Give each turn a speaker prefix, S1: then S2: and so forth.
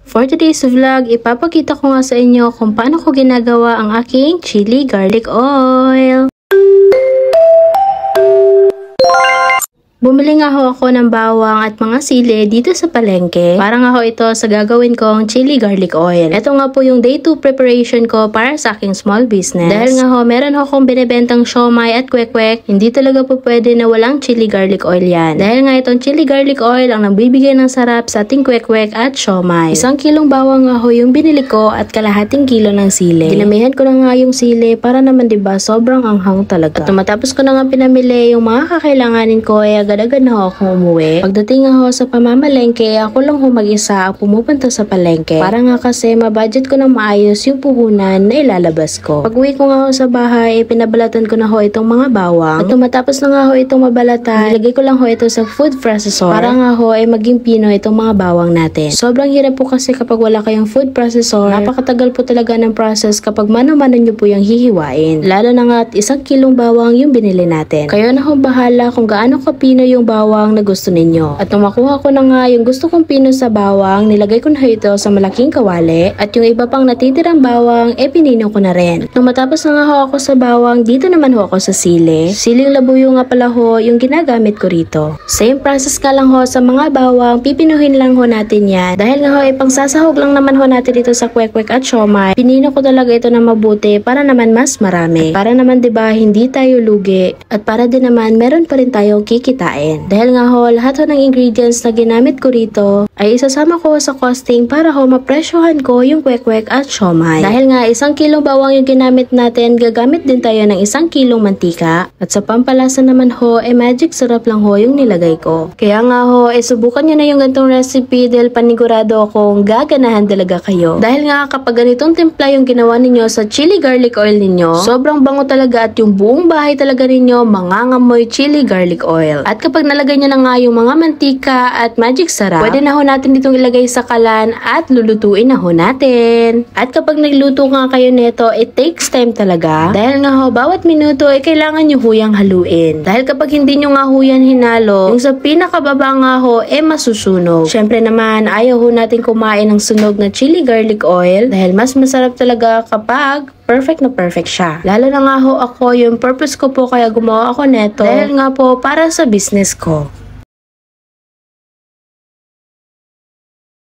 S1: For today's vlog, ipapakita ko nga sa inyo kung paano ko ginagawa ang aking chili garlic oil. Bumili nga ho ako ng bawang at mga sili dito sa palengke. Para nga ho ito sa gagawin kong chili garlic oil. Ito nga po yung day 2 preparation ko para sa aking small business. Dahil nga ho, meron ho akong binibentang siomai at kwek-kwek, hindi talaga po pwede na walang chili garlic oil yan. Dahil nga itong chili garlic oil ang nagbibigay ng sarap sa ating kwek-kwek at siomai. 1 kilong bawang nga ho yung binili ko at kalahating kilo ng sili. Dinamihan ko na nga yung sili para naman diba sobrang anghang talaga. At matapos ko na nga pinamili yung mga kakailanganin ko ay agad na ako umuwi. Pagdating ako sa pamamalengke, ako lang ho mag-isa ang pumupunta sa palengke. Para nga kasi mabudget ko ng maayos yung puhunan na ilalabas ko. Pag uwi ko nga ho sa bahay, pinabalatan ko na ho itong mga bawang. At matapos na nga ho itong mabalatan, nilagay ko lang ho ito sa food processor. Para nga ho ay maging pino itong mga bawang natin. Sobrang hirap po kasi kapag wala kayong food processor. Napakatagal po talaga ng process kapag mano-mano nyo po yung hihiwain. Lalo na nga at 1 kilong bawang yung binili natin. Kayo na ho bahala kung gaano kapino yung bawang na gusto ninyo. At nung makuha ko na nga yung gusto kong pino sa bawang, nilagay ko na ito sa malaking kawali. At yung iba pang natitirang bawang, pinino ko na rin. Nung matapos na nga ho ako sa bawang, dito naman ho ako sa sili. Siling labuyo nga pala ho yung ginagamit ko rito. Same process nga lang ho sa mga bawang, pipinuhin lang ho natin yan. Dahil nga ho pang sasahog lang naman ho natin dito sa kwek-kwek at siomai, pinino ko talaga ito na mabuti para naman mas marami. Para naman 'di ba hindi tayo lugi at para din naman meron pa rin tayong kikitain. Dahil nga ho, lahat ho ng ingredients na ginamit ko rito ay isasama ko sa costing para ho mapresyohan ko yung kwek-kwek at siomai. Dahil nga 1 kilong bawang yung ginamit natin, gagamit din tayo ng 1 kilong mantika. At sa pampalasa naman ho, magic syrup lang ho yung nilagay ko. Kaya nga ho, subukan nyo na yung ganitong recipe dahil panigurado akong gaganahan talaga kayo. Dahil nga kapag ganitong timpla yung ginawa ninyo sa chili garlic oil ninyo, sobrang bango talaga at yung buong bahay talaga ninyo mangangamoy chili garlic oil. At kapag nalagay nyo na nga yung mga mantika at magic sarap, pwede na ho natin ditong ilagay sa kalan at lulutuin na ho natin. At kapag nagluto nga kayo nito, it takes time talaga. Dahil nga ho, bawat minuto ay kailangan nyo huyang haluin. Dahil kapag hindi nyo nga huyan hinalo, yung sa pinakababa nga ho, masusunog. Syempre naman, ayaw ho natin kumain ng sunog na chili garlic oil dahil mas masarap talaga kapag perfect na perfect siya. Lalo na nga ho ako, yung purpose ko po kaya gumawa ako neto dahil nga po para sa business ko.